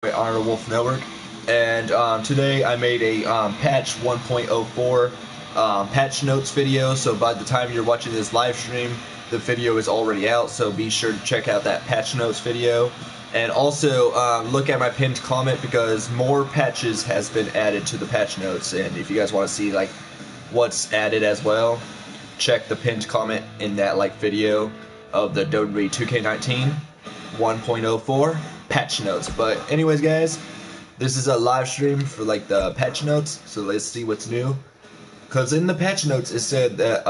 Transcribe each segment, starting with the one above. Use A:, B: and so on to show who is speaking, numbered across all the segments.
A: On the Wolf Network, and today I made a patch 1.04 patch notes video. So by the time you're watching this live stream, the video is already out. So be sure to check out that patch notes video, and also look at my pinned comment because more patches has been added to the patch notes. And if you guys want to see like what's added as well, check the pinned comment in that video of the WWE 2K19 1.04 patch notes. But anyways, guys, this is a live stream for the patch notes, so let's see what's new. Because in the patch notes it said that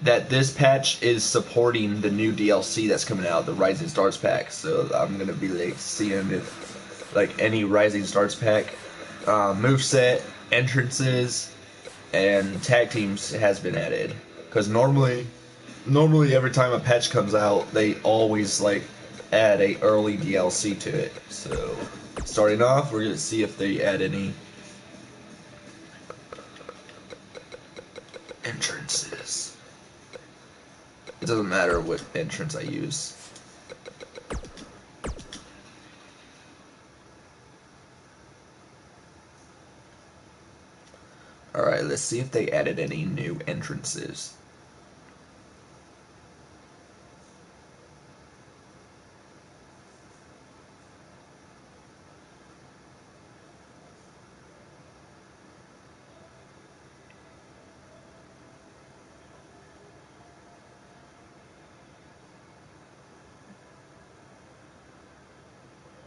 A: that this patch is supporting the new DLC that's coming out, the Rising Stars pack. So I'm gonna be seeing if any Rising Stars pack moveset, entrances, and tag teams has been added. Because normally every time a patch comes out, they always add a early DLC to it. So starting off, we're gonna see if they add any entrances. It doesn't matter what entrance I use. Alright, let's see if they added any new entrances.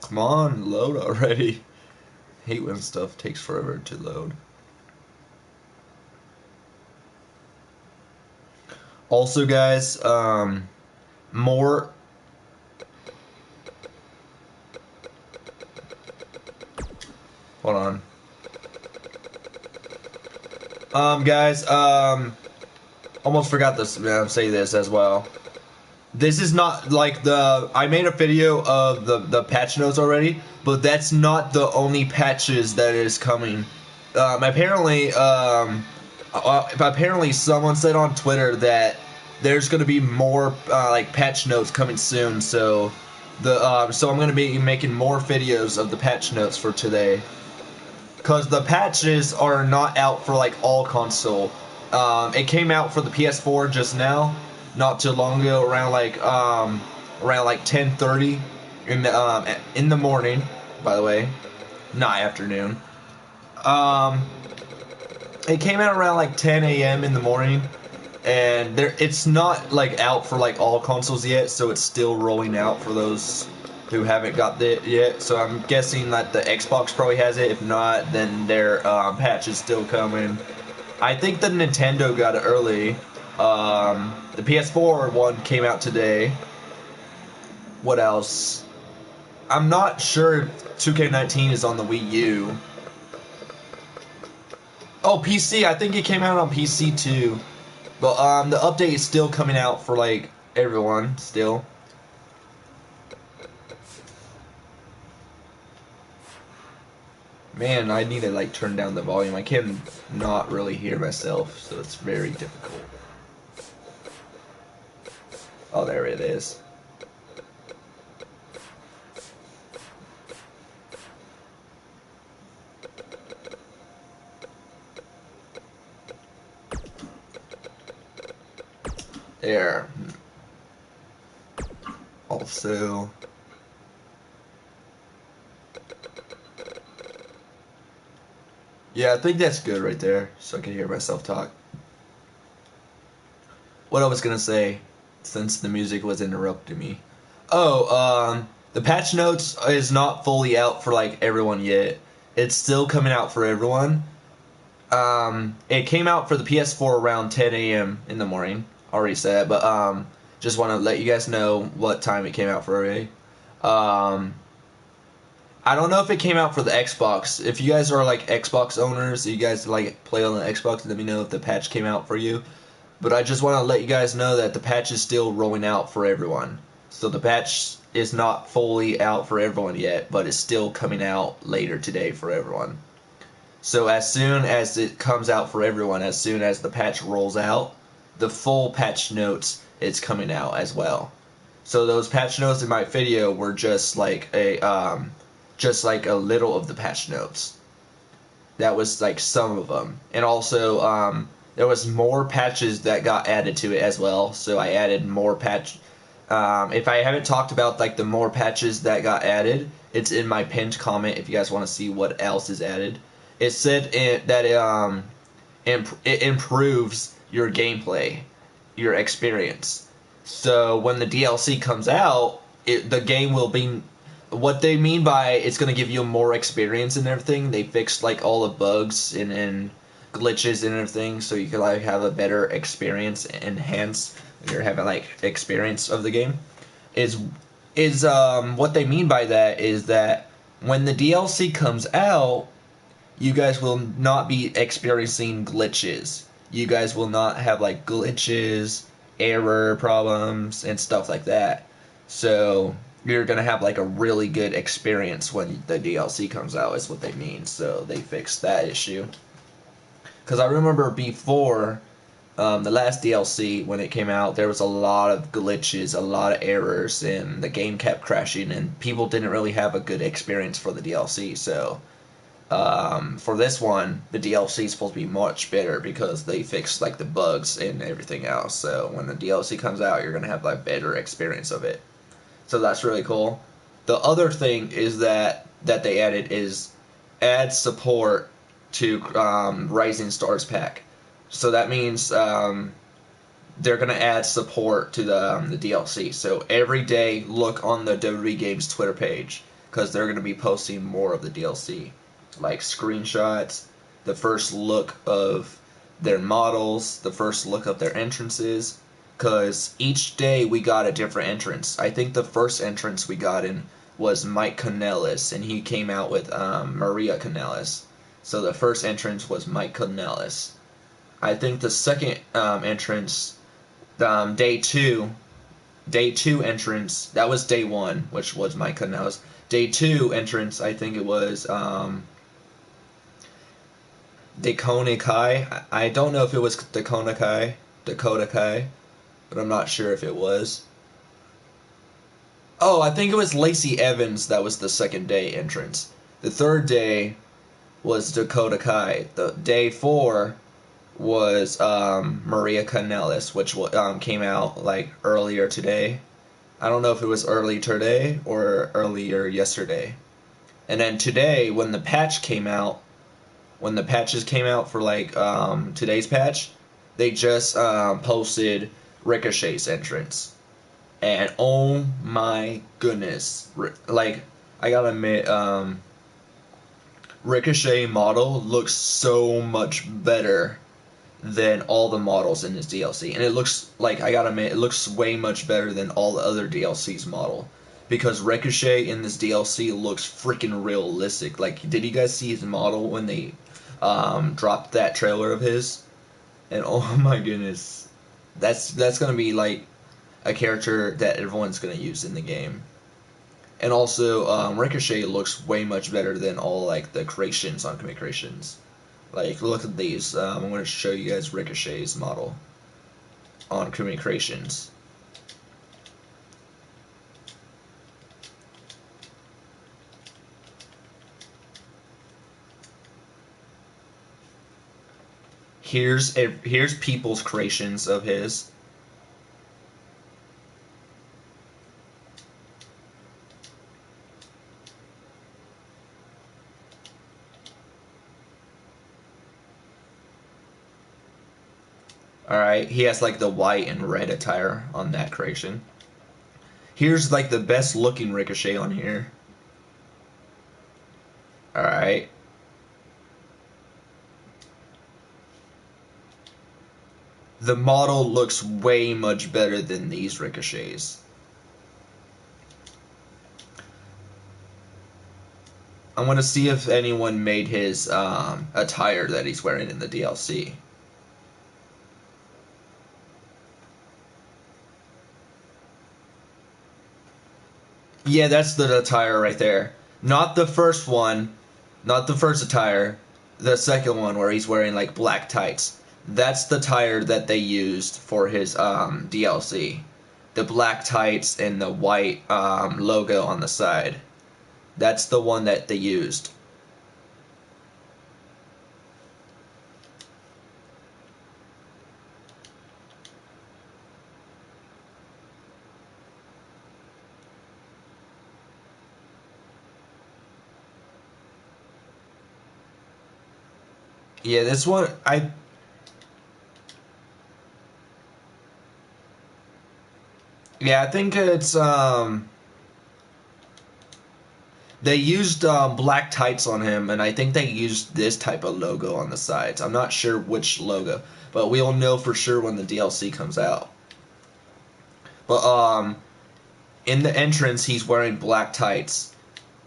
A: Come on, load already. Hate when stuff takes forever to load. Also, guys, more. Hold on. Guys, almost forgot this. Say this as well. This is not I made a video of the patch notes already, but that's not the only patches that is coming. Apparently someone said on Twitter that there's gonna be more patch notes coming soon. So so I'm gonna be making more videos of the patch notes for today, cause the patches are not out for all console. It came out for the PS4 just now, not too long ago, around 10:30 in the morning. By the way, not afternoon. It came out around 10 a.m. in the morning, and it's not out for all consoles yet, so it's still rolling out for those who haven't got it yet. So I'm guessing that the Xbox probably has it. If not, then their patch is still coming. I think the Nintendo got it early. The PS4 one came out today. What else? I'm not sure 2K19 is on the Wii U. Oh, PC. I think it came out on PC too. But the update is still coming out for everyone still. Man, I need to turn down the volume. I can not really hear myself, so it's very difficult. Oh, there it is. There. Also, yeah, I think that's good right there, so I can hear myself talk. What I was gonna say, since the music was interrupting me. Oh, the patch notes is not fully out for everyone yet. It's still coming out for everyone. It came out for the PS4 around 10 a.m. in the morning. Already said, but just want to let you guys know what time it came out for already. I don't know if it came out for the Xbox. If you guys are Xbox owners, you guys play on the Xbox, let me know if the patch came out for you. But I just want to let you guys know that the patch is still rolling out for everyone. So the patch is not fully out for everyone yet, but it's still coming out later today for everyone. So as soon as it comes out for everyone, as soon as the patch rolls out, the full patch notes is coming out as well. So those patch notes in my video were just like a little of the patch notes. That was like some of them, and also there was more patches that got added to it as well. So I added more patch. If I haven't talked about like the more patches that got added, it's in my pinned comment. If you guys want to see what else is added, it said that it improves your gameplay, your experience. So when the DLC comes out, the game will be. What they mean by it's going to give you more experience and everything. They fixed like all the bugs and glitches and everything, so you can like have a better experience, enhance you're having like experience of the game. Is what they mean by that is that when the DLC comes out, you guys will not be experiencing glitches. You guys will not have like glitches, error problems, and stuff like that. So you're gonna have like a really good experience when the DLC comes out, is what they mean. So they fixed that issue. Because I remember before the last DLC, when it came out, there was a lot of glitches, a lot of errors, and the game kept crashing, and people didn't really have a good experience for the DLC. So for this one, the DLC is supposed to be much better because they fixed like the bugs and everything else. So when the DLC comes out, you're gonna have like better experience of it. So that's really cool. The other thing is that they added is add support to Rising Stars pack. So that means they're gonna add support to the DLC. So every day, look on the WWE Games Twitter page because they're gonna be posting more of the DLC, like screenshots, the first look of their models, the first look of their entrances. Because each day we got a different entrance. I think the first entrance we got in was Mike Kanellis, and he came out with Maria Kanellis. So the first entrance was Mike Kanellis. I think the second entrance, day two entrance, that was day one, which was Mike Kanellis. Day two entrance, I think it was Dakota Kai. I don't know if it was Dakota Kai, but I'm not sure if it was. Oh, I think it was Lacey Evans that was the second day entrance. The third day was Dakota Kai. The day 4 was Maria Kanellis, which came out like earlier today. I don't know if it was early today or earlier yesterday. And then today, when the patch came out, when the patches came out for like today's patch, they just posted Ricochet's entrance, and oh my goodness, like I gotta admit, Ricochet model looks so much better than all the models in this DLC, and it looks like, I gotta admit, it looks way much better than all the other DLC's model, because Ricochet in this DLC looks freaking realistic. Like, did you guys see his model when they dropped that trailer of his? And oh my goodness, that's gonna be like a character that everyone's gonna use in the game. And also, Ricochet looks way much better than all like the creations on Commit Creations. Like, look at these. I'm gonna show you guys Ricochet's model on Commit Creations. Here's people's creations of his. Alright, he has like the white and red attire on that creation. Here's like the best looking Ricochet on here. Alright. The model looks way much better than these Ricochets. I want to see if anyone made his attire that he's wearing in the DLC. Yeah, that's the attire right there. Not the first one, not the first attire, the second one where he's wearing like black tights. That's the attire that they used for his DLC. the black tights and the white logo on the side. That's the one that they used. Yeah, this one I think it's they used black tights on him, and I think they used this type of logo on the sides. I'm not sure which logo, but we'll know for sure when the DLC comes out. But in the entrance, he's wearing black tights,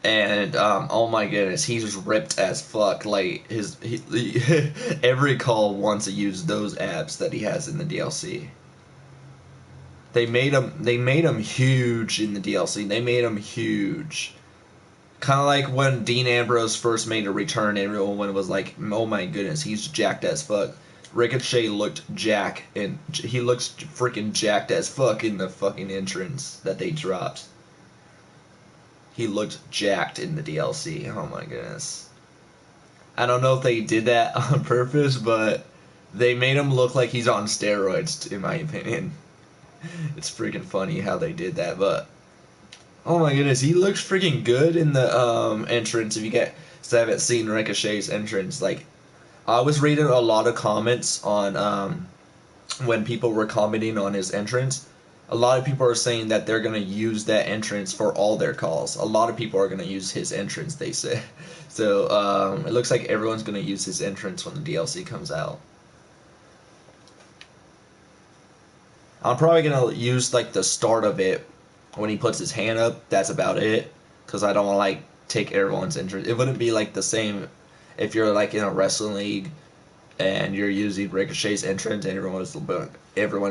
A: and oh my goodness, he's ripped as fuck. Like every call wants to use those abs that he has in the DLC. They made him huge in the DLC. They made him huge. Kind of like when Dean Ambrose first made a return, everyone was like, "Oh my goodness, he's jacked as fuck." Ricochet looked and he looks freaking jacked as fuck in the fucking entrance that they dropped. He looked jacked in the DLC. Oh my goodness. I don't know if they did that on purpose, but they made him look like he's on steroids, in my opinion. It's freaking funny how they did that, but oh my goodness, he looks freaking good in the entrance. If you guys haven't seen Ricochet's entrance, like I was reading a lot of comments on when people were commenting on his entrance. A lot of people are saying that they're gonna use that entrance for all their calls. A lot of people are gonna use his entrance. They say, so it looks like everyone's gonna use his entrance when the DLC comes out. I'm probably gonna use like the start of it when he puts his hand up. That's about it, because I don't want to like take everyone's interest. It wouldn't be like the same if you're like in a wrestling league and you're using Ricochet's entrance and everyone's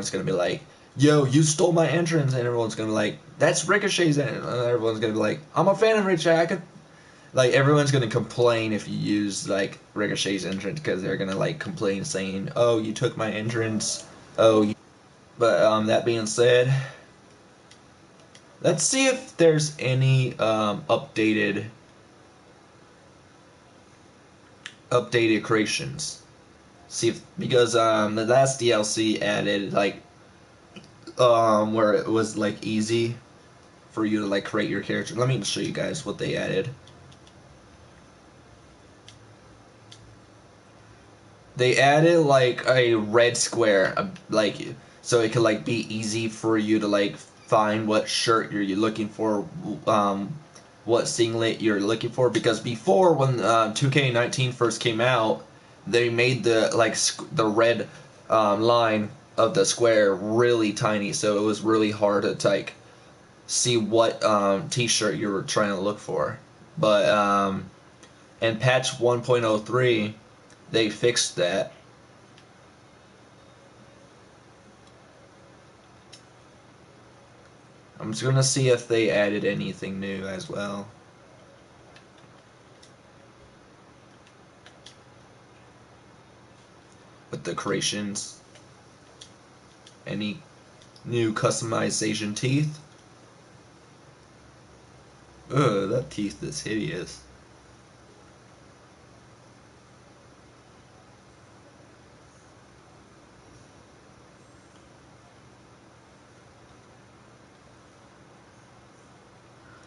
A: gonna be like, "Yo, you stole my entrance," and everyone's gonna be like, "That's Ricochet's entrance," and everyone's gonna be like, "I'm a fan of Ricochet. I could." Like everyone's gonna complain if you use like Ricochet's entrance because they're gonna like complain saying, "Oh, you took my entrance." Oh, but that being said, let's see if there's any updated creations. See if because the last DLC added like where it was like easy for you to like create your character. Let me show you guys what they added. They added like a red square, like so it could like be easy for you to like find what shirt you're looking for, what singlet you're looking for. Because before when 2K19 first came out, they made the like the red line of the square really tiny, so it was really hard to like see what T-shirt you were trying to look for. But in patch 1.03 they fixed that. I'm just gonna see if they added anything new as well. With the creations. Any new customization teeth? Ugh, that teeth is hideous.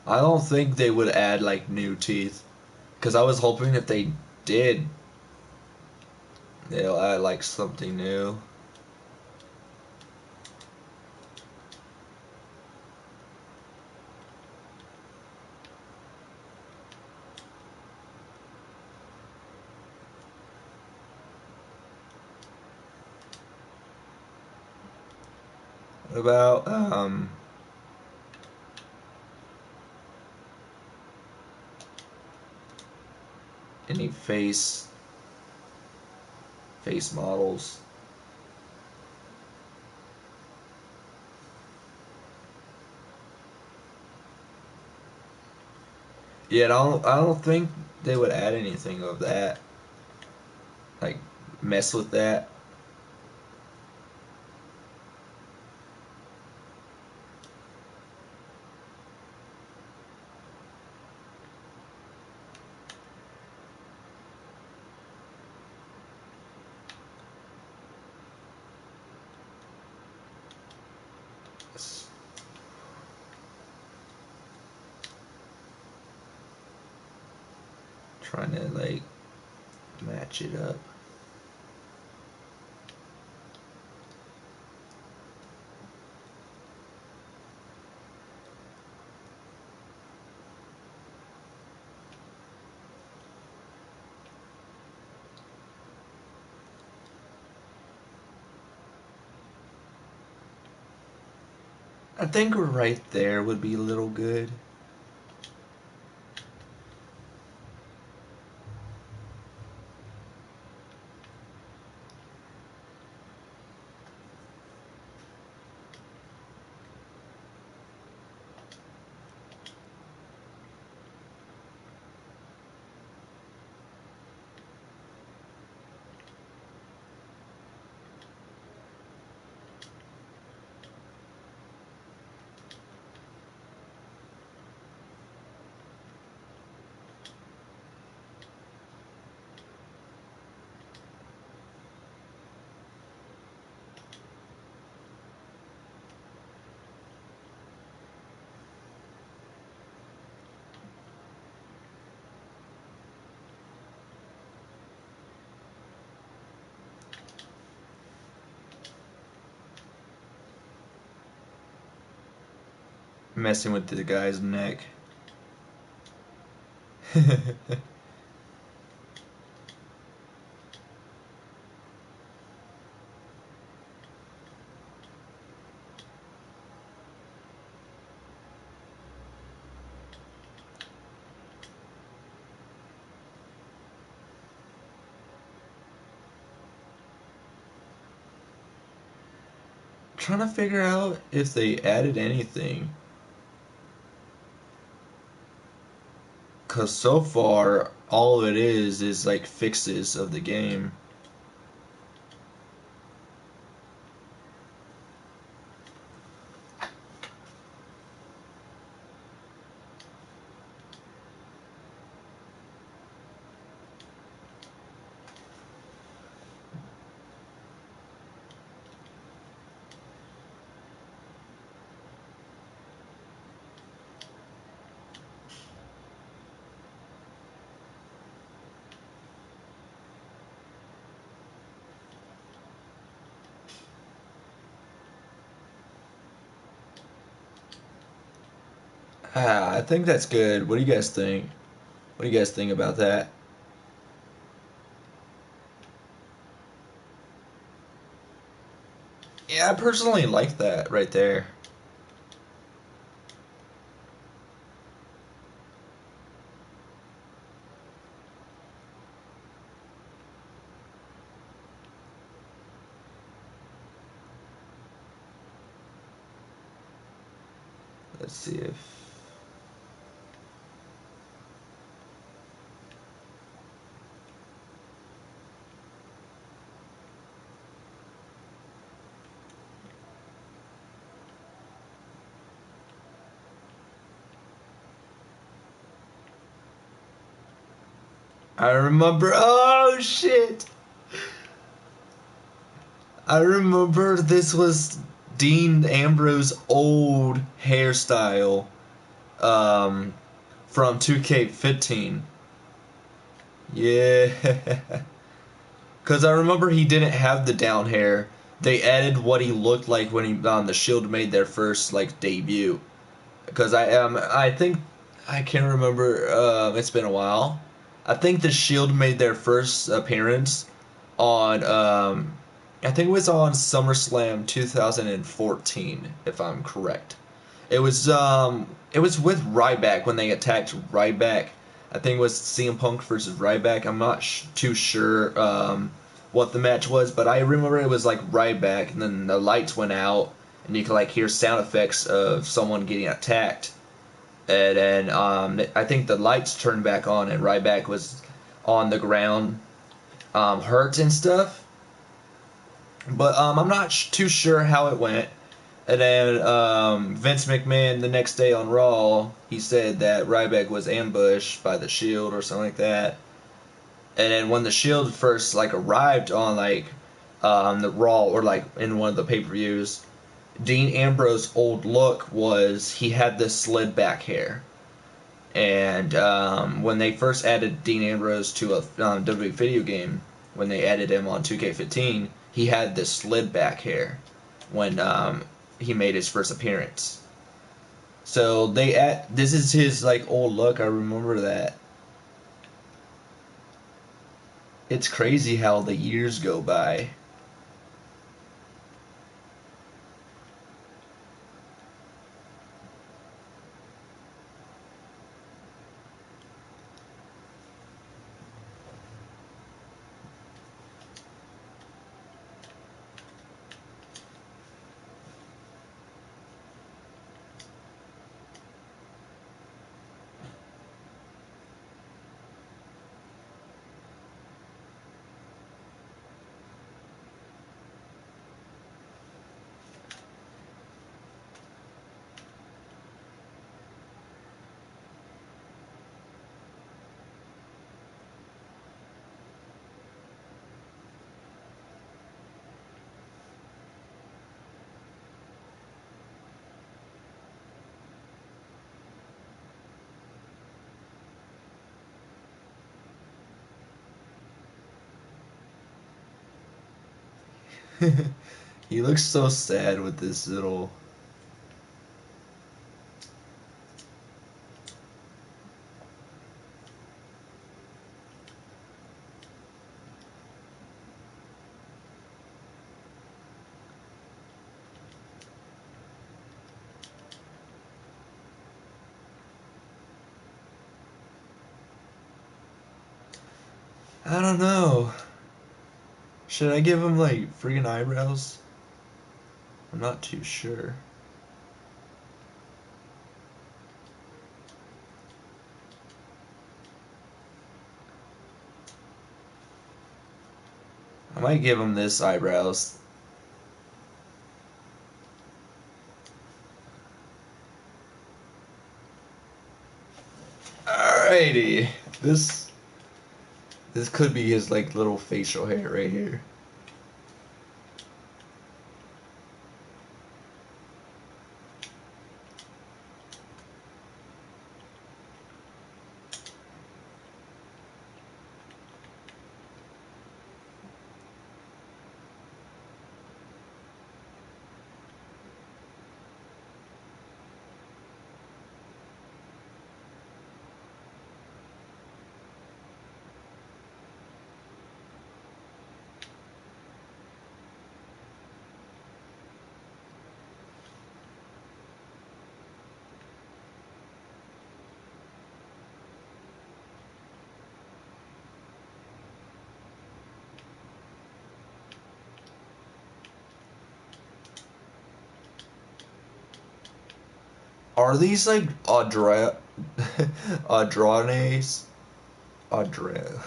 A: I don't think they would add like new teeth, because I was hoping if they did, they'll add like something new. What about any face models? Yeah, I don't think they would add anything of that. Like mess with that. Trying to like match it up. I think right there would be a little good. Messing with the guy's neck. Trying to figure out if they added anything. Cause so far all it is like fixes of the game. I think that's good. What do you guys think? What do you guys think about that? Yeah, I personally like that right there. Let's see if I remember. Oh shit! I remember this was Dean Ambrose' old hairstyle um, from 2K15. Yeah. Because I remember he didn't have the down hair. They added what he looked like when he the Shield made their first like debut. Because I think I can't remember. It's been a while. I think the Shield made their first appearance on. I think it was on SummerSlam 2014, if I'm correct. It was with Ryback when they attacked Ryback. I think it was CM Punk versus Ryback. I'm not too sure what the match was, but I remember it was like Ryback, and then the lights went out, and you could like hear sound effects of someone getting attacked. And then I think the lights turned back on, and Ryback was on the ground, hurt and stuff. But I'm not too sure how it went. And then Vince McMahon the next day on Raw, he said that Ryback was ambushed by the Shield or something like that. And then when the Shield first like arrived on like the Raw or like in one of the pay-per-views, Dean Ambrose's old look was he had this slid back hair. And when they first added Dean Ambrose to a WWE video game, when they added him on 2K15, he had this slid back hair when he made his first appearance. So this is his like old look. I remember that. It's crazy how the years go by. He looks so sad with this little. I don't know. Should I give him like freaking eyebrows? I'm not too sure. I might give him this eyebrows. Alrighty. This could be his like little facial hair right here. Are these like Adranes? Adra.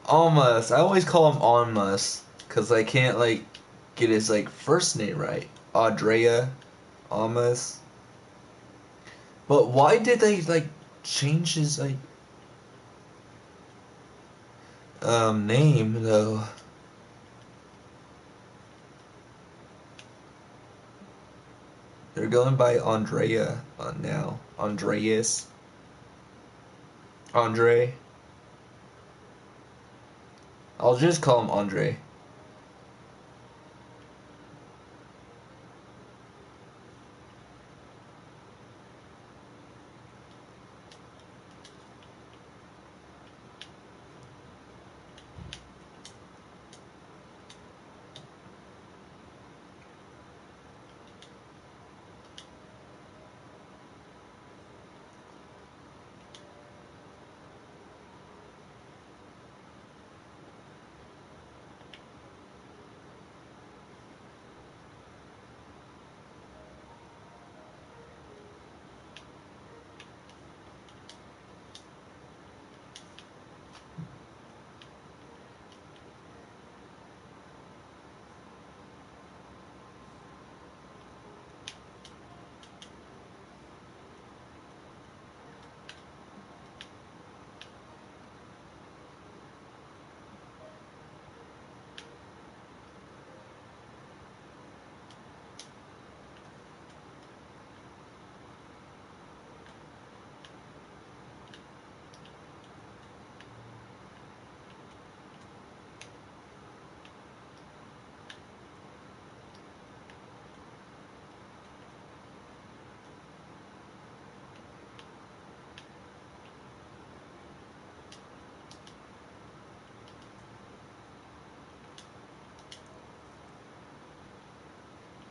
A: Almas. I always call him Almas because I can't like get his like first name right. Andrea Almas. But why did they like change his like name though? They're going by Andrea now. Andreas. Andre. I'll just call him Andre.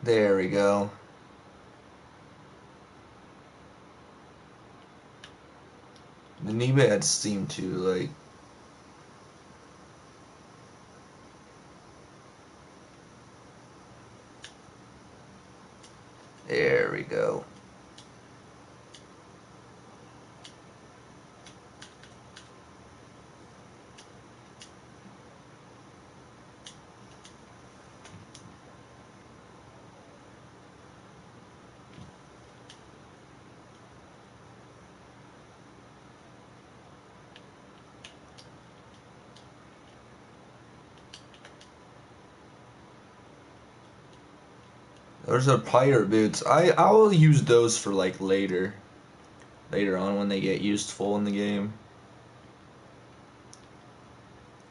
A: There we go. The knee pads seem to like. There we go. Those are pirate boots. I will use those for like later on when they get useful in the game.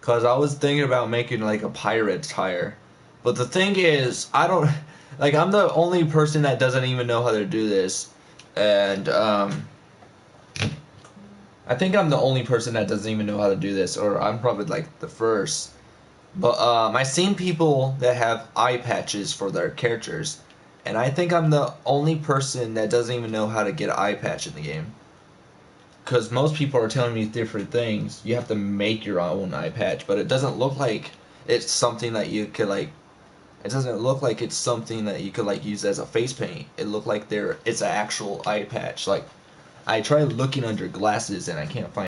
A: Cause I was thinking about making like a pirate tire. But the thing is, I don't like I'm the only person that doesn't even know how to do this. And I think I'm the only person that doesn't even know how to do this, or I'm probably like the first. But I've seen people that have eye patches for their characters, and I think I'm the only person that doesn't even know how to get an eye patch in the game. Because most people are telling me different things. You have to make your own eye patch, but it doesn't look like it's something that you could like. It doesn't look like it's something that you could like use as a face paint. It looked like it's an actual eye patch. Like I tried looking under glasses and I can't find.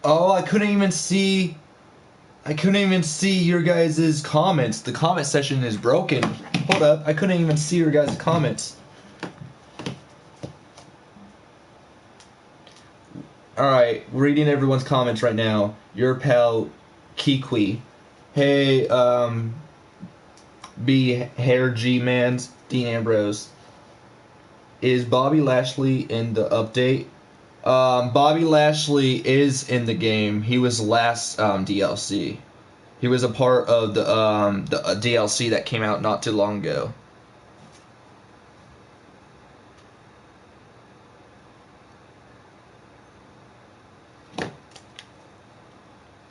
A: Oh, I couldn't even see. I couldn't even see your guys' comments. The comment section is broken. Hold up, I couldn't even see your guys' comments. Alright, reading everyone's comments right now. Your pal, Kikwi. Hey, B. Hair G Mans, Dean Ambrose. Is Bobby Lashley in the update? Bobby Lashley is in the game. He was last DLC. He was a part of the DLC that came out not too long ago.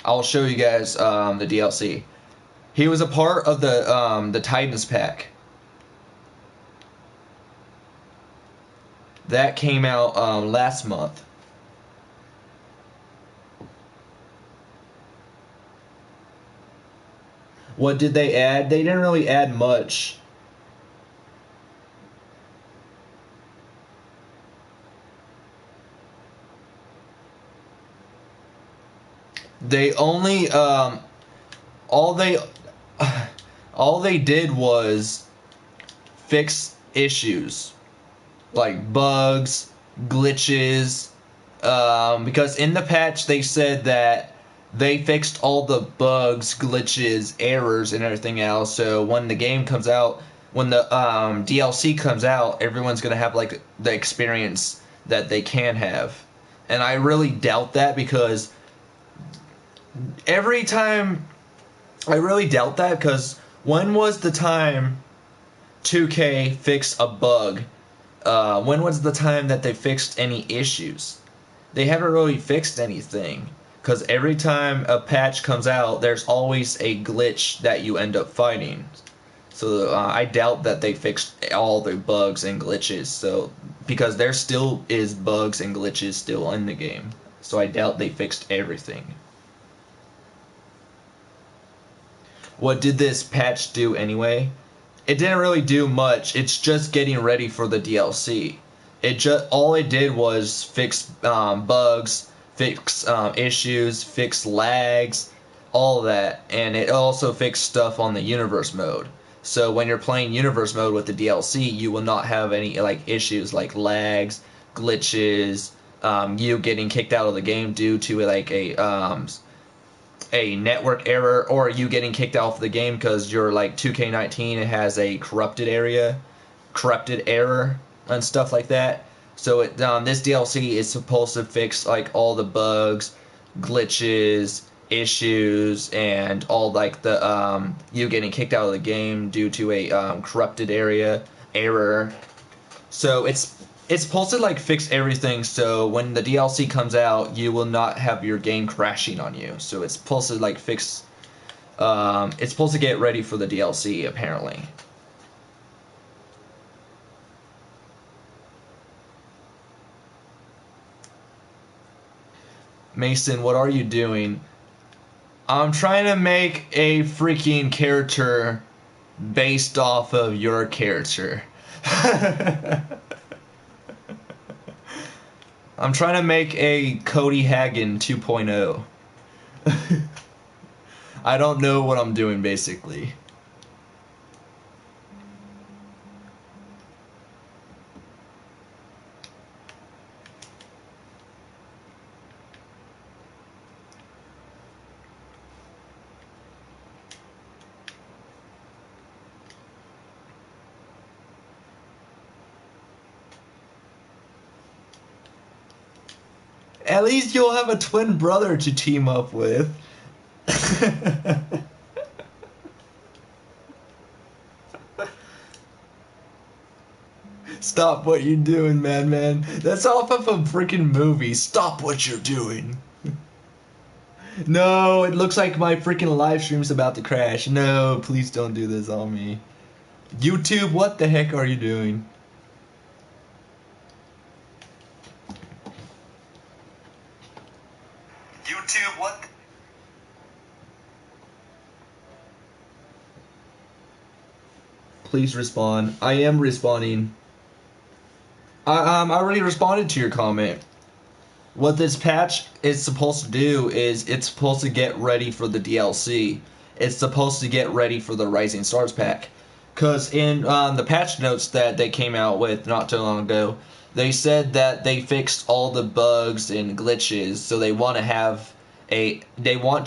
A: I'll show you guys the DLC. He was a part of the Titans pack. That came out last month. What did they add? They didn't really add much. They only all they all they did was fix issues like bugs, glitches. Because in the patch they said that they fixed all the bugs, glitches, errors, and everything else. So when the game comes out, when the DLC comes out, everyone's gonna have like the experience that they can have. And I really doubt that because every time I really doubt that because when was the time 2K fixed a bug? When was the time that they fixed any issues? They haven't really fixed anything because every time a patch comes out, there's always a glitch that you end up fighting. So I doubt that they fixed all the bugs and glitches. So because there still is bugs and glitches still in the game, so I doubt they fixed everything. What did this patch do anyway? It didn't really do much. It's just getting ready for the DLC. All it did was fix bugs, fix issues, fix lags, all that, and it also fixed stuff on the universe mode. So when you're playing universe mode with the DLC, you will not have any like issues like lags, glitches, you getting kicked out of the game due to like a network error, or you getting kicked out of the game because you're like 2K19 has a corrupted error and stuff like that. So this DLC is supposed to fix like all the bugs, glitches, issues, and all like the you getting kicked out of the game due to a corrupted error. So it's supposed to like fix everything. So when the DLC comes out, you will not have your game crashing on you. So it's supposed to like fix. It's supposed to get ready for the DLC apparently. Mason, what are you doing? I'm trying to make a freaking character based off of your character. I'm trying to make a Cody Hagen 2.0. I don't know what I'm doing basically. At least you'll have a twin brother to team up with. Stop what you're doing, man. That's off of a freaking movie. Stop what you're doing. No, it looks like my freaking live stream's about to crash. No, please don't do this on me. YouTube, what the heck are you doing? YouTube, what? Please respond. I am responding. I already responded to your comment. What this patch is supposed to do is it's supposed to get ready for the DLC. It's supposed to get ready for the Rising Stars pack. Because in the patch notes that they came out with not too long ago, they said that they fixed all the bugs and glitches, so they want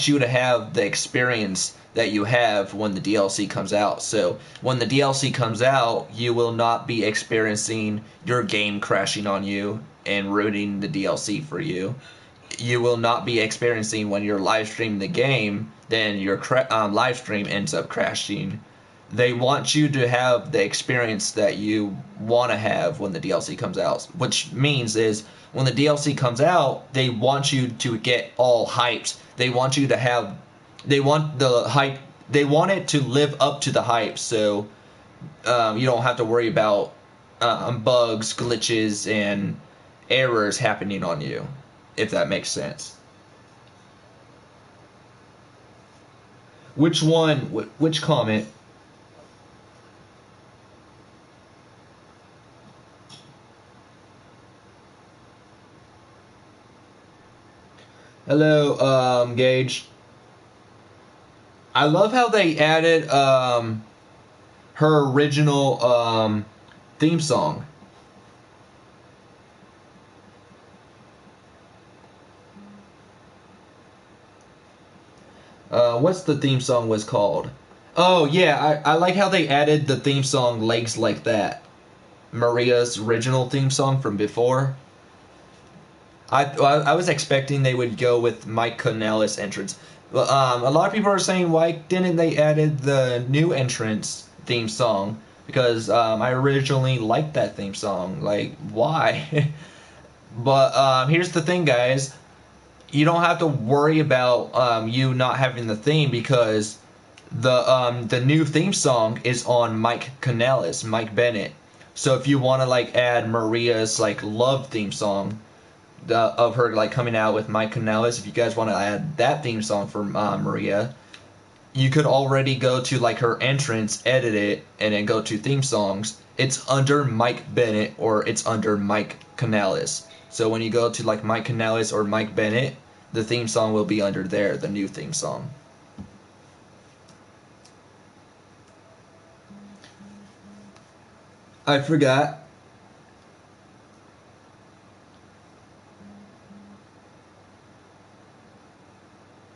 A: you to have the experience that you have when the DLC comes out. So when the DLC comes out, you will not be experiencing your game crashing on you and ruining the DLC for you. You will not be experiencing when you're live streaming the game, then your live stream ends up crashing. They want you to have the experience that you want to have when the DLC comes out, which means is when the DLC comes out, they want you to get all hyped. They want you to have, they want the hype, they want it to live up to the hype, so you don't have to worry about bugs, glitches, and errors happening on you, if that makes sense. Which one? Which comment? Hello, Gage. I love how they added her original theme song. What's the theme song was called? Oh yeah, I like how they added the theme song "Legs Like That," Maria's original theme song from before. I was expecting they would go with Mike Canales' entrance. A lot of people are saying why didn't they added the new entrance theme song? Because I originally liked that theme song. Like why? But here's the thing, guys. You don't have to worry about you not having the theme because the new theme song is on Mike Canales, Mike Bennett. So if you want to like add Maria's like love theme song of her like coming out with Mike Canales, if you guys want to add that theme song for Maria, you could already go to like her entrance, edit it, and then go to theme songs. It's under Mike Bennett or it's under Mike Canales. So when you go to like Mike Canales or Mike Bennett, the theme song will be under there, the new theme song. I forgot.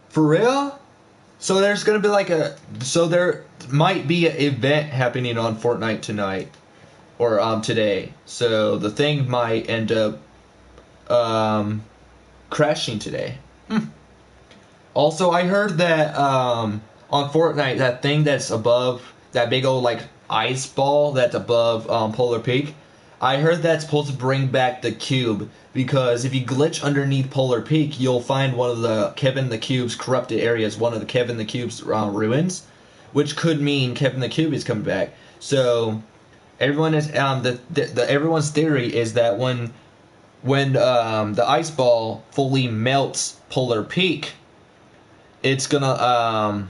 A: For real? So there's gonna be like so there might be an event happening on Fortnite tonight or today. So the thing might end up crashing today. Also, I heard that on Fortnite, that thing that's above that big old like ice ball that's above Polar Peak, I heard that's supposed to bring back the cube because if you glitch underneath Polar Peak, you'll find one of the Kevin the Cube's corrupted areas, one of the Kevin the Cube's ruins, which could mean Kevin the Cube is coming back. So everyone is everyone's theory is that when the ice ball fully melts Polar Peak, it's gonna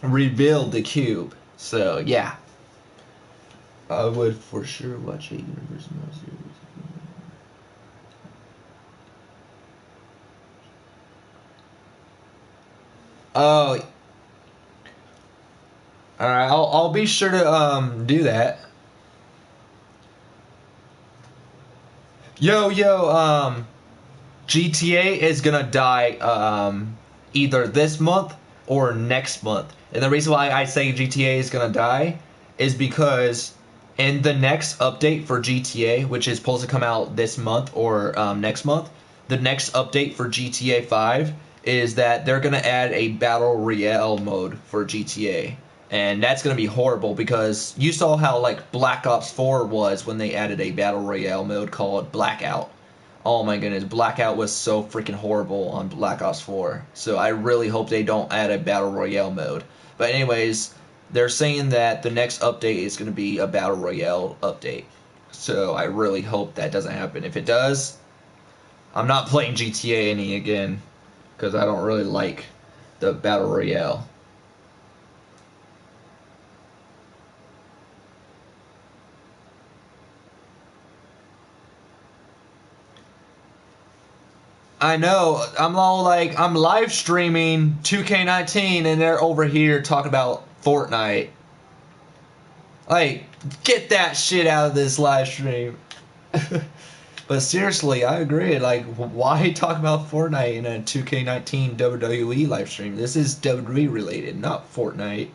A: reveal the cube. So yeah, I would for sure watch a Universe Mod series. Oh, all right. I'll be sure to do that. Yo, GTA is gonna die either this month or next month. And the reason why I say GTA is gonna die is because in the next update for GTA, which is supposed to come out this month or next month, the next update for GTA 5 is that they're gonna add a battle royale mode for GTA. And that's gonna be horrible because you saw how like Black Ops 4 was when they added a battle royale mode called Blackout. Oh my goodness, Blackout was so freaking horrible on Black Ops 4. So I really hope they don't add a Battle Royale mode. But anyways, they're saying that the next update is going to be a Battle Royale update. So I really hope that doesn't happen. If it does, I'm not playing GTA any again. Because I don't really like the Battle Royale. I know. I'm all like, I'm live streaming 2K19 and they're over here talking about Fortnite. Like, get that shit out of this live stream. But seriously, I agree. Like, why talk about Fortnite in a 2K19 WWE live stream? This is WWE related, not Fortnite.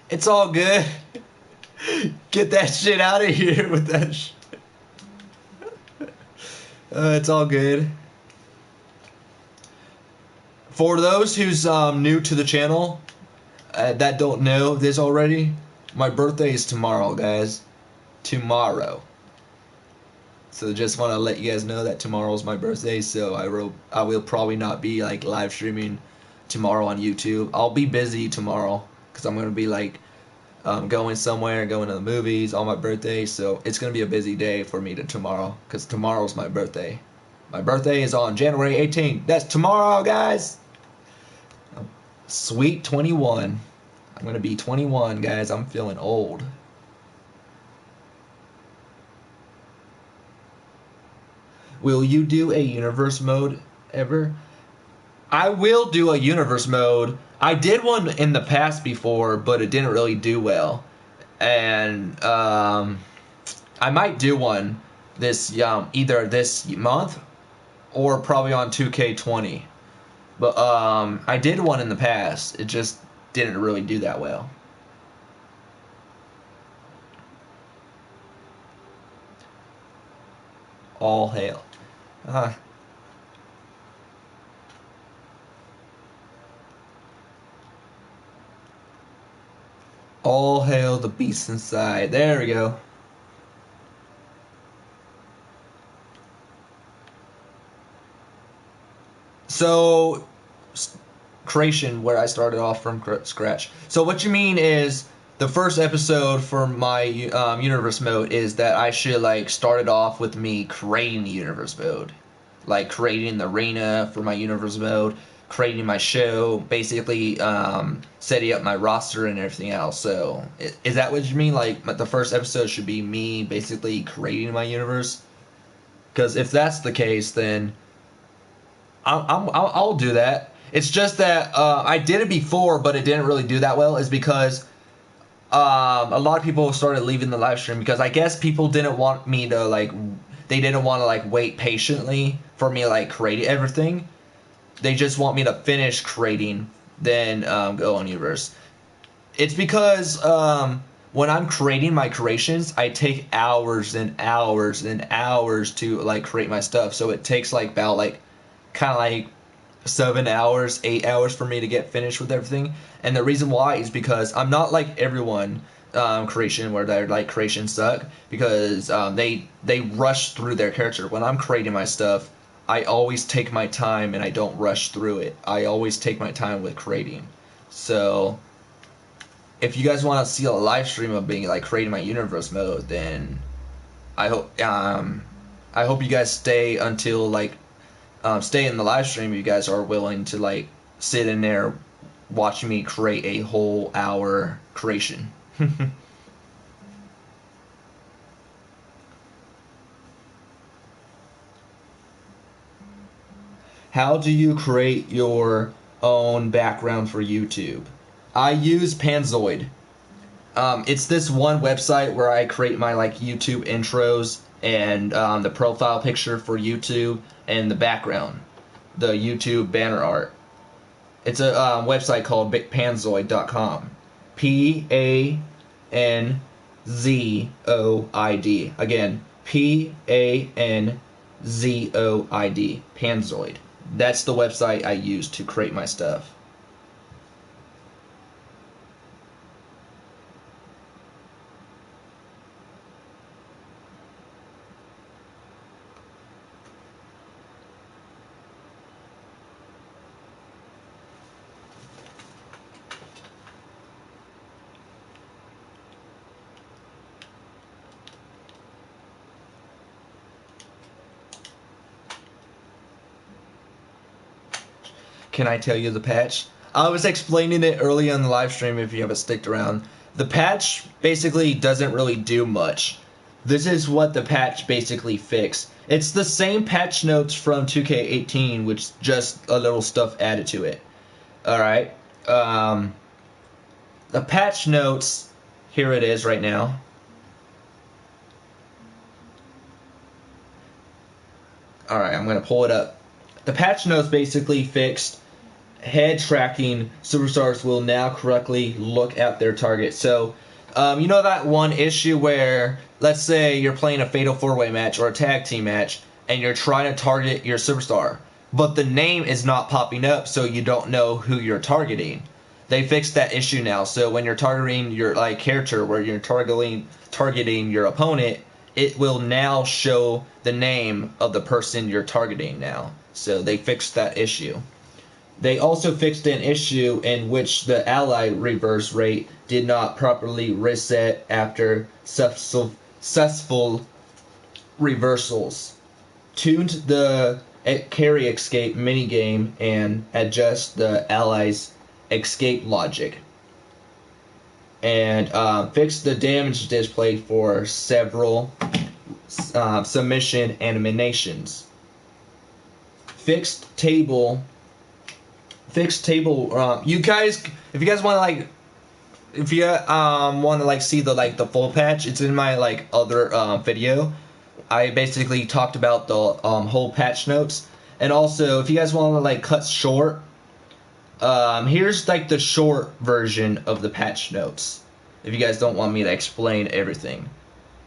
A: It's all good. Get that shit out of here with that shit. It's all good. For those who's new to the channel that don't know this already, my birthday is tomorrow, guys. Tomorrow. So just want to let you guys know that tomorrow's my birthday. So I will probably not be like live streaming tomorrow on YouTube. I'll be busy tomorrow because I'm gonna be like going somewhere, going to the movies on my birthday. So it's gonna be a busy day for me tomorrow because tomorrow's my birthday. My birthday is on January 18th. That's tomorrow, guys. Sweet 21. I'm gonna be 21, guys. I'm feeling old. Will you do a universe mode ever? I will do a universe mode. I did one in the past before, but it didn't really do well. And I might do one this either this month or probably on 2K20. But I did one in the past. It just didn't really do that well. All hail. Uh, all hail the beast inside. There we go. So, creation, where I started off from scratch. So what you mean is the first episode for my universe mode is that I should like start it off with me creating the universe mode, like creating the arena for my universe mode, creating my show, basically setting up my roster and everything else. So is that what you mean? Like the first episode should be me basically creating my universe? Because if that's the case, then I'll do that. It's just that I did it before, but it didn't really do that well. Is because a lot of people started leaving the live stream because I guess people didn't want me to like, they didn't want to like wait patiently for me to like create everything. They just want me to finish creating, then go on universe. It's because when I'm creating my creations, I take hours and hours and hours to like create my stuff. So it takes like about like kind of like 7 hours, 8 hours for me to get finished with everything. And the reason why is because I'm not like everyone creation where their like creations suck because they rush through their character. When I'm creating my stuff, I always take my time and I don't rush through it. I always take my time with creating. So if you guys want to see a live stream of being like creating my universe mode, then I hope you guys stay until like stay in the live stream if you guys are willing to like sit in there watching me create a whole hour creation. How do you create your own background for YouTube? I use Panzoid. It's this one website where I create my like YouTube intros and the profile picture for YouTube and the background, the YouTube banner art. It's a website called panzoid.com. Panzoid. Again, Panzoid. Panzoid. That's the website I use to create my stuff. Can I tell you the patch? I was explaining it early on the live stream if you haven't sticked around. The patch basically doesn't really do much. This is what the patch basically fixed. It's the same patch notes from 2K18 with just a little stuff added to it. Alright. The patch notes, here it is right now. Alright, I'm going to pull it up. The patch notes basically fixed head tracking. Superstars will now correctly look at their target. So, you know that one issue where, let's say you're playing a Fatal 4-Way match or a tag team match, and you're trying to target your superstar, but the name is not popping up, so you don't know who you're targeting. They fixed that issue now, so when you're targeting your like character, where you're targeting your opponent, it will now show the name of the person you're targeting now. So they fixed that issue. They also fixed an issue in which the ally reverse rate did not properly reset after successful reversals. Tuned the carry escape minigame and adjust the ally's escape logic. And fixed the damage display for several submission animations. Fixed table. You guys, if you guys want to like, if you want to like see the full patch, it's in my like other video. I basically talked about the whole patch notes, and also if you guys want to like cut short, here's like the short version of the patch notes. If you guys don't want me to explain everything,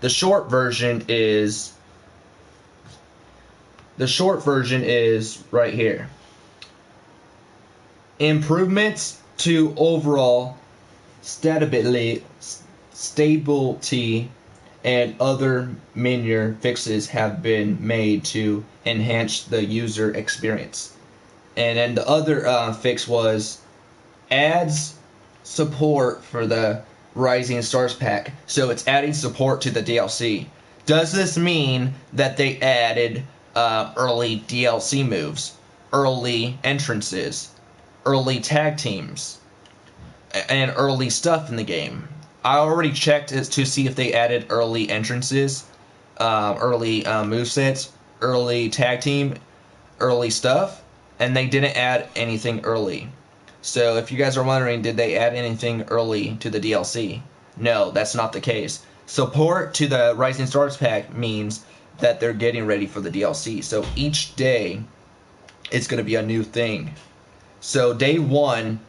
A: the short version is right here. Improvements to overall stability and other minor fixes have been made to enhance the user experience. And then the other fix was adds support for the Rising Stars pack. So it's adding support to the DLC. Does this mean that they added early DLC moves, early entrances, early tag teams, and early stuff in the game? I already checked to see if they added early entrances, early movesets, early tag team, early stuff, and they didn't add anything early. So if you guys are wondering, did they add anything early to the DLC? No, that's not the case. Support to the Rising Stars pack means that they're getting ready for the DLC. So each day, it's going to be a new thing. So day one,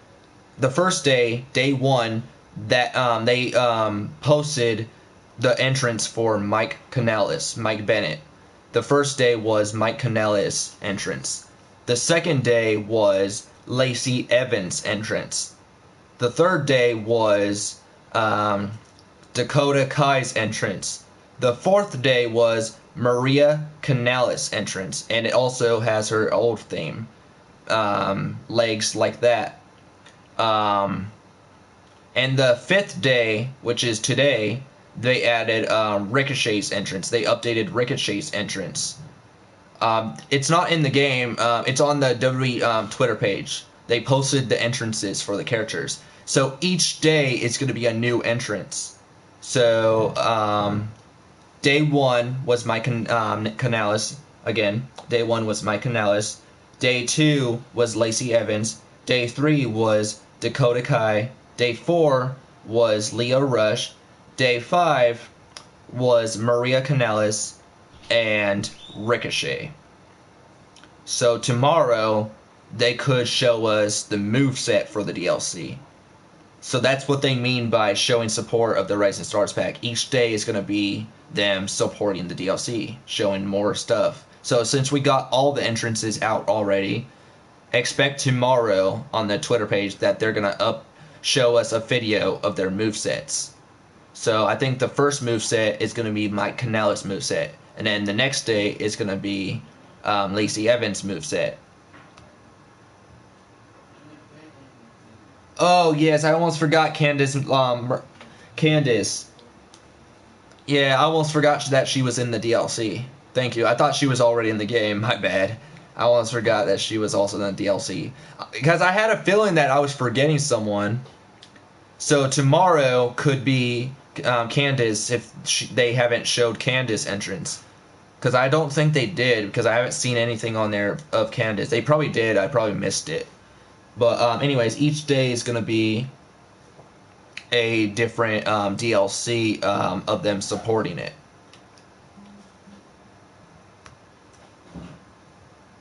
A: the first day, day one, that they posted the entrance for Mike Canales, Mike Bennett. The first day was Mike Canales' entrance. The second day was Lacey Evans' entrance. The third day was Dakota Kai's entrance. The fourth day was Maria Canales' entrance, and it also has her old theme, legs like that. And the fifth day, which is today, they added Ricochet's entrance. They updated Ricochet's entrance. It's not in the game. It's on the WWE Twitter page. They posted the entrances for the characters. So each day is going to be a new entrance. So day one was Mike Canales. Again, day one was Mike Canales. Day two was Lacey Evans. Day three was Dakota Kai. Day four was Leo Rush. Day five was Maria Canales and Ricochet. So tomorrow they could show us the moveset for the DLC. So that's what they mean by showing support of the Rising Stars pack. Each day is going to be them supporting the DLC, showing more stuff. So since we got all the entrances out already, expect tomorrow on the Twitter page that they're going to show us a video of their movesets. So I think the first moveset is going to be Mike Canales' moveset. And then the next day is going to be Lacey Evans' moveset. Oh, yes, I almost forgot Candice. Yeah, I almost forgot that she was in the DLC. Thank you. I thought she was already in the game. My bad. I almost forgot that she was also in the DLC. Because I had a feeling that I was forgetting someone. So tomorrow could be Candice if they haven't showed Candice entrance. Because I don't think they did, because I haven't seen anything on there of Candice. They probably did. I probably missed it. But anyways, each day is going to be a different DLC of them supporting it.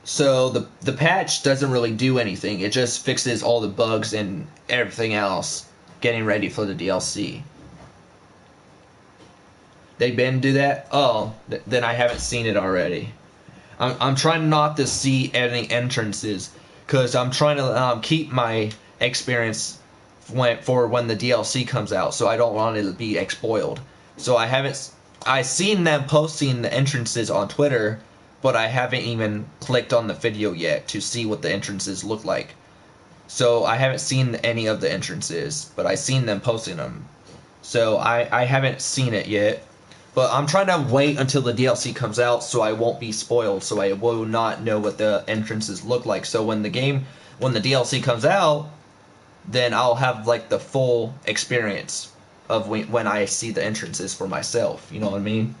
A: So the patch doesn't really do anything. It just fixes all the bugs and everything else getting ready for the DLC. They been do that? Oh, then I haven't seen it already. I'm trying not to see any entrances, because I'm trying to keep my experience for when the DLC comes out, so I don't want it to be spoiled. So I seen them posting the entrances on Twitter, but I haven't even clicked on the video yet to see what the entrances look like. So I haven't seen any of the entrances, but I seen them posting them. So I haven't seen it yet. But I'm trying to wait until the DLC comes out so I won't be spoiled, so I will not know what the entrances look like. So when the DLC comes out, then I'll have like the full experience of when I see the entrances for myself. You know what I mean?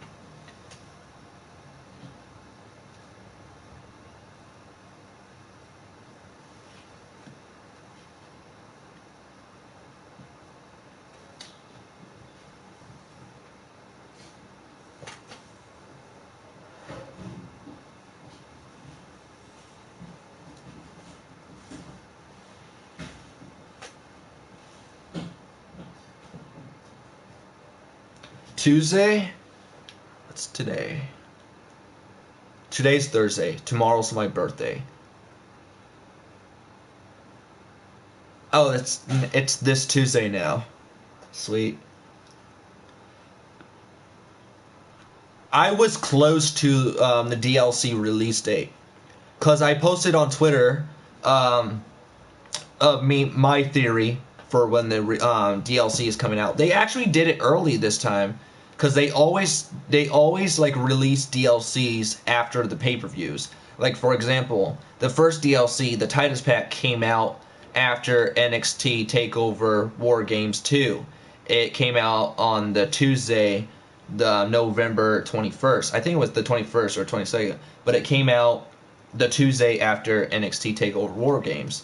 A: Tuesday? What's today? Today's Thursday. Tomorrow's my birthday. Oh, it's this Tuesday now. Sweet. I was close to the DLC release date, cause I posted on Twitter my theory for when the DLC is coming out. They actually did it early this time, because they always like release DLCs after the pay-per-views. Like, for example, the first DLC, the Titus Pack, came out after NXT TakeOver War Games 2. It came out on the Tuesday, the November 21st. I think it was the 21st or 22nd, but it came out the Tuesday after NXT Takeover War Games.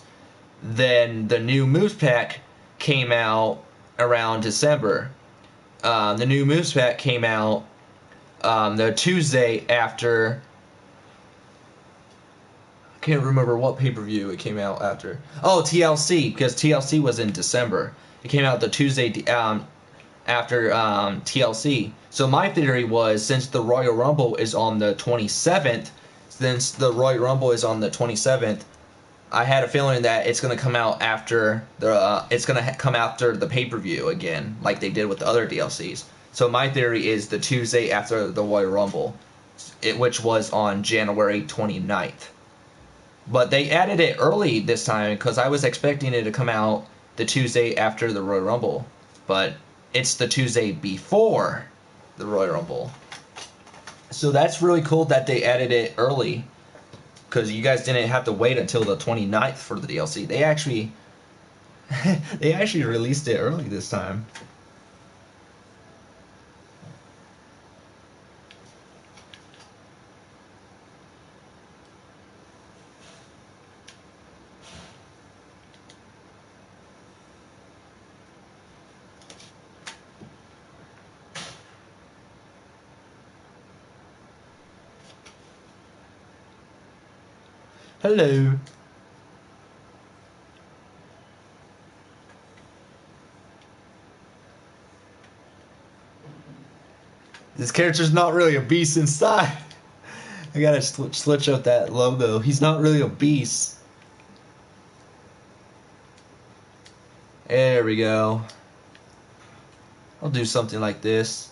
A: Then the new Moves Pack came out around December. The new Moves Pack came out the Tuesday after. I can't remember what pay-per-view it came out after. Oh, TLC, because TLC was in December. It came out the Tuesday after TLC. So my theory was, since the Royal Rumble is on the 27th, I had a feeling that it's going to come out after the pay-per-view again, like they did with the other DLCs. So my theory is the Tuesday after the Royal Rumble, which was on January 29th. But they added it early this time because I was expecting it to come out the Tuesday after the Royal Rumble. But it's the Tuesday before the Royal Rumble. So that's really cool that they added it early, because you guys didn't have to wait until the 29th for the DLC. They actually released it early this time. Hello. This character's not really a beast inside. I gotta switch up that logo. He's not really a beast. There we go. I'll do something like this.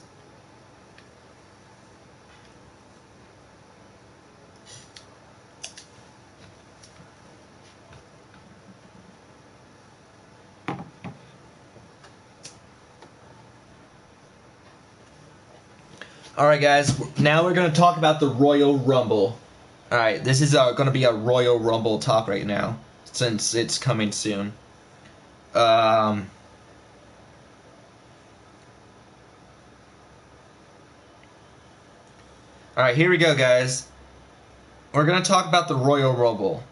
A: Alright guys, now we're going to talk about the Royal Rumble. Alright, this is going to be a Royal Rumble talk right now, since it's coming soon. Alright, here we go guys. We're going to talk about the Royal Rumble.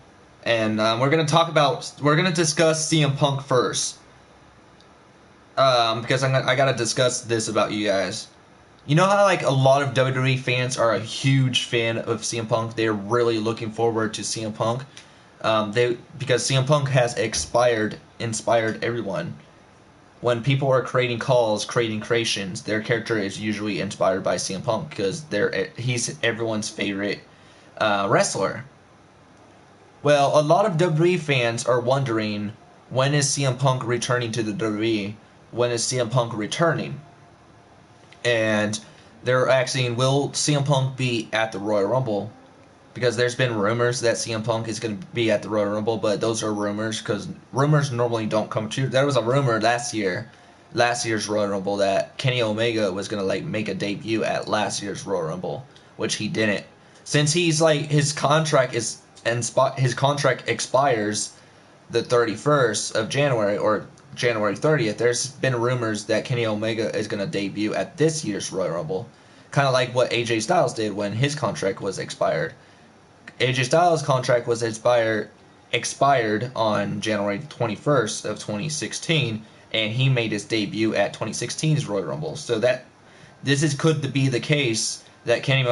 A: And we're going to discuss CM Punk first. Because I got to discuss this about you guys. You know how like a lot of WWE fans are a huge fan of CM Punk? They're really looking forward to CM Punk. Because CM Punk has inspired everyone. When people are creating creations, their character is usually inspired by CM Punk because he's everyone's favorite wrestler. Well, a lot of WWE fans are wondering, when is CM Punk returning to the WWE? When is CM Punk returning? And they're asking, will CM Punk be at the Royal Rumble? Because there's been rumors that CM Punk is going to be at the Royal Rumble, but those are rumors, because rumors normally don't come true. There was a rumor last year's Royal Rumble, that Kenny Omega was going to like make a debut at last year's Royal Rumble, which he didn't. Since he's like his contract expires the 31st of January, or January 30th, there's been rumors that Kenny Omega is going to debut at this year's Royal Rumble. Kind of like what AJ Styles did when his contract was expired. AJ Styles' contract was expired on January 21st of 2016, and he made his debut at 2016's Royal Rumble. So could be the case that Kenny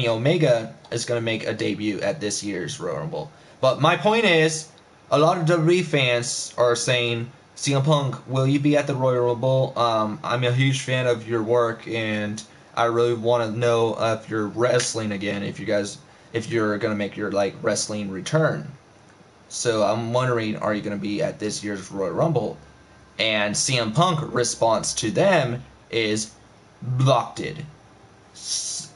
A: Omega is going to make a debut at this year's Royal Rumble. But my point is, a lot of WWE fans are saying, CM Punk, will you be at the Royal Rumble? I'm a huge fan of your work, and I really want to know if you're wrestling again, if you're going to make your like wrestling return. So I'm wondering, are you going to be at this year's Royal Rumble? And CM Punk response to them is blocked it.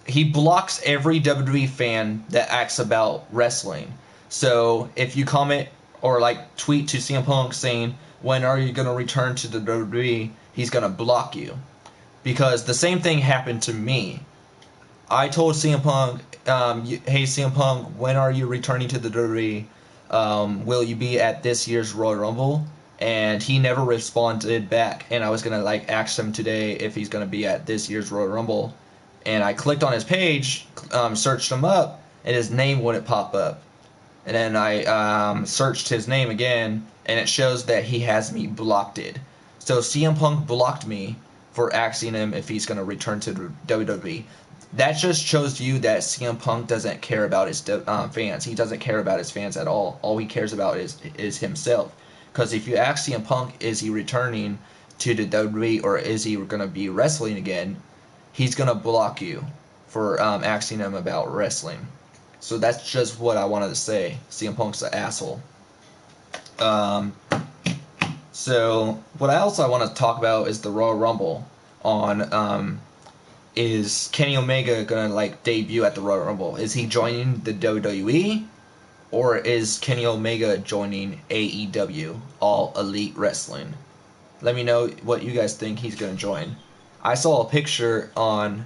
A: He blocks every WWE fan that asks about wrestling. So if you comment or like tweet to CM Punk saying, when are you going to return to the WWE, he's going to block you. Because the same thing happened to me. I told CM Punk, hey CM Punk, when are you returning to the WWE? Will you be at this year's Royal Rumble? And he never responded back. And I was going to like ask him today if he's going to be at this year's Royal Rumble. And I clicked on his page, searched him up, and his name wouldn't pop up. And then I searched his name again, and it shows that he has me blocked. So CM Punk blocked me for asking him if he's going to return to WWE. That just shows you that CM Punk doesn't care about his fans. He doesn't care about his fans at all. All he cares about is himself. Because if you ask CM Punk, is he returning to the WWE or is he going to be wrestling again, he's going to block you for asking him about wrestling. So that's just what I wanted to say. CM Punk's an asshole. So what else I want to talk about is the Royal Rumble. Is Kenny Omega gonna like debut at the Royal Rumble? Is he joining the WWE, or is Kenny Omega joining AEW, All Elite Wrestling? Let me know what you guys think he's gonna join. I saw a picture on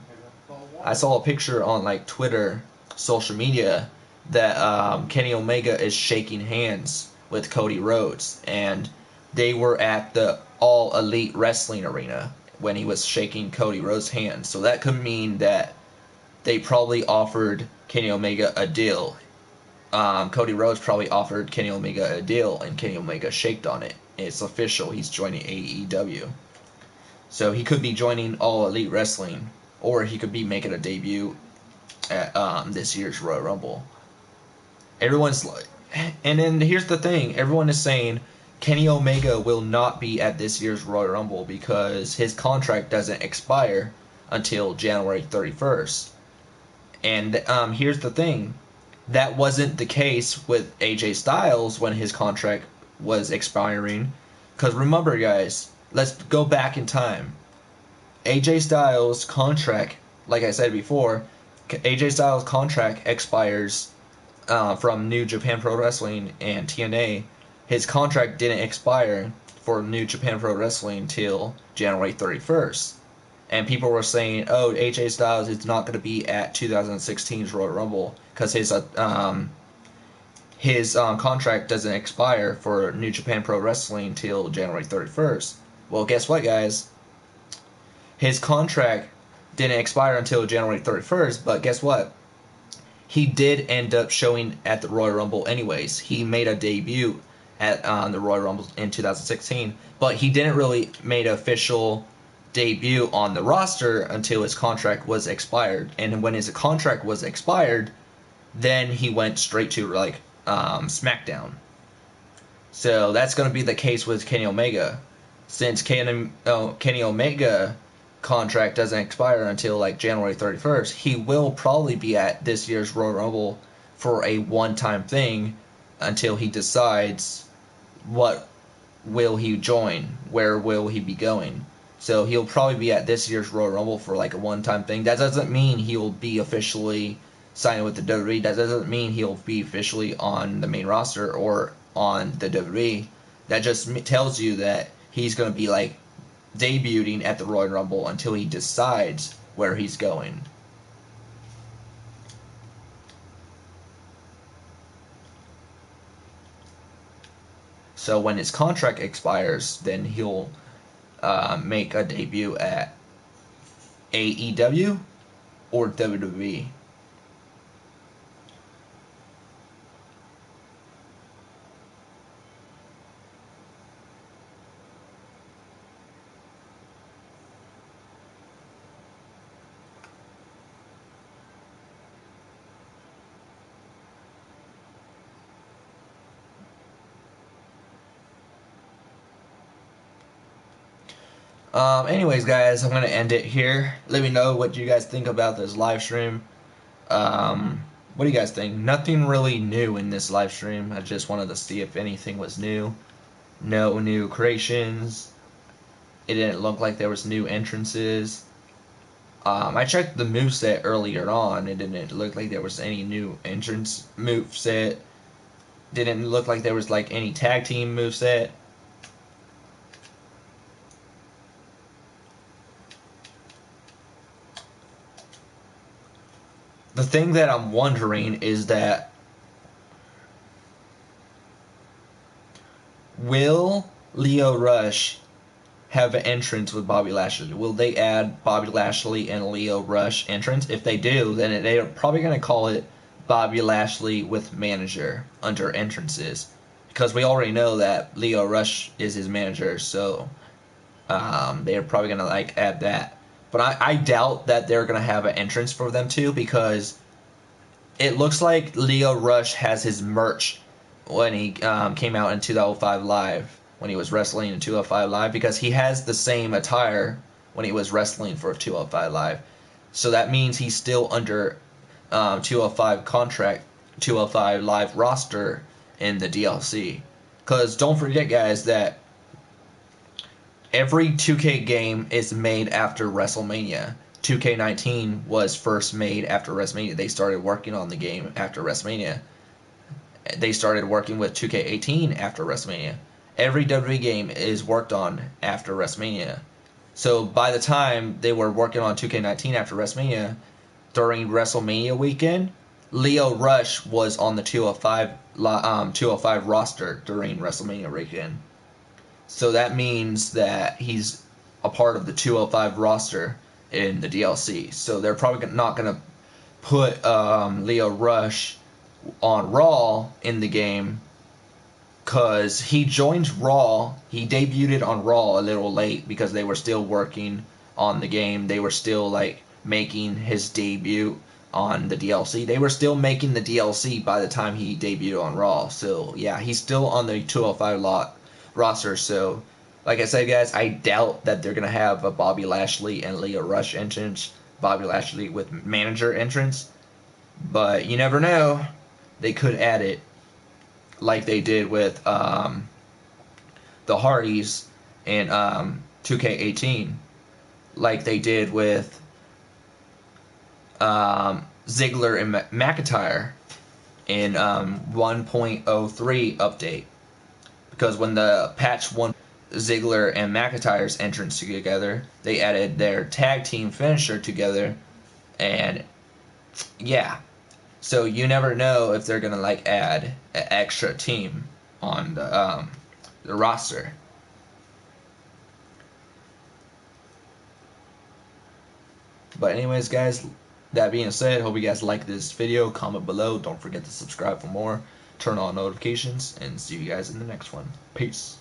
A: like Twitter, social media, that Kenny Omega is shaking hands with Cody Rhodes, and they were at the All Elite Wrestling Arena when he was shaking Cody Rhodes' hand. So that could mean that they probably offered Kenny Omega a deal. Cody Rhodes probably offered Kenny Omega a deal, and Kenny Omega shaked on it. It's official. He's joining AEW. So he could be joining All Elite Wrestling, or he could be making a debut at this year's Royal Rumble. Everyone's like, and then here's the thing. Everyone is saying Kenny Omega will not be at this year's Royal Rumble because his contract doesn't expire until January 31st. And here's the thing. That wasn't the case with AJ Styles when his contract was expiring. Because remember, guys, let's go back in time. AJ Styles' contract, like I said before, AJ Styles' contract expires from New Japan Pro Wrestling and TNA. His contract didn't expire for New Japan Pro Wrestling until January 31st. And people were saying, oh, AJ Styles is not going to be at 2016's Royal Rumble because his contract doesn't expire for New Japan Pro Wrestling until January 31st. Well, guess what, guys? His contract didn't expire until January 31st, but guess what? He did end up showing at the Royal Rumble anyways. He made a debut at the Royal Rumble in 2016, but he didn't really make an official debut on the roster until his contract was expired. And when his contract was expired, then he went straight to like SmackDown. So that's going to be the case with Kenny Omega. Since Kenny Omega contract doesn't expire until like January 31st, he will probably be at this year's Royal Rumble for a one-time thing until he decides what will he join, where will he be going. So he'll probably be at this year's Royal Rumble for like a one-time thing. That doesn't mean he'll be officially signed with the WWE. That doesn't mean he'll be officially on the main roster or on the WWE. That just tells you that he's going to be like debuting at the Royal Rumble until he decides where he's going. So when his contract expires, then he'll make a debut at AEW or WWE. Anyways, guys, I'm going to end it here. Let me know what you guys think about this live stream. What do you guys think? Nothing really new in this live stream. I just wanted to see if anything was new. No new creations. It didn't look like there was new entrances. I checked the moveset earlier on. It didn't look like there was any new entrance moveset. Didn't look like there was like any tag team moveset. The thing that I'm wondering is that will Lio Rush have an entrance with Bobby Lashley? Will they add Bobby Lashley and Lio Rush entrance? If they do, then they're probably going to call it Bobby Lashley with manager under entrances, because we already know that Leo Rush is his manager, so they're probably gonna like add that. But I doubt that they're gonna have an entrance for them too, because it looks like Leo Rush has his merch when he came out in 2005 Live, when he was wrestling in 205 Live, because he has the same attire when he was wrestling for 205 Live. So that means he's still under 205 contract, 205 Live roster in the DLC. Because don't forget, guys, that every 2K game is made after WrestleMania. 2K19 was first made after WrestleMania. They started working on the game after WrestleMania. They started working with 2K18 after WrestleMania. Every WWE game is worked on after WrestleMania. So by the time they were working on 2K19 after WrestleMania, during WrestleMania weekend, Leo Rush was on the 205 roster during WrestleMania weekend. So that means that he's a part of the 205 roster in the DLC. So they're probably not going to put Leo Rush on Raw in the game, because he joined Raw. He debuted on Raw a little late because they were still working on the game. They were still like making his debut on the DLC. They were still making the DLC by the time he debuted on Raw. So yeah, he's still on the 205 roster. So like I said, guys, I doubt that they're gonna have a Bobby Lashley and Leo Rush entrance. Bobby Lashley with manager entrance, but you never know. They could add it, like they did with the Hardys in 2K18, like they did with Ziggler and McIntyre in 1.03 update. Because when the patch 1 Ziggler and McIntyre's entrance together, they added their tag team finisher together, and yeah. So you never know if they're gonna like add an extra team on the roster. But anyways, guys, that being said, hope you guys like this video. Comment below. Don't forget to subscribe for more. Turn on notifications, and see you guys in the next one. Peace.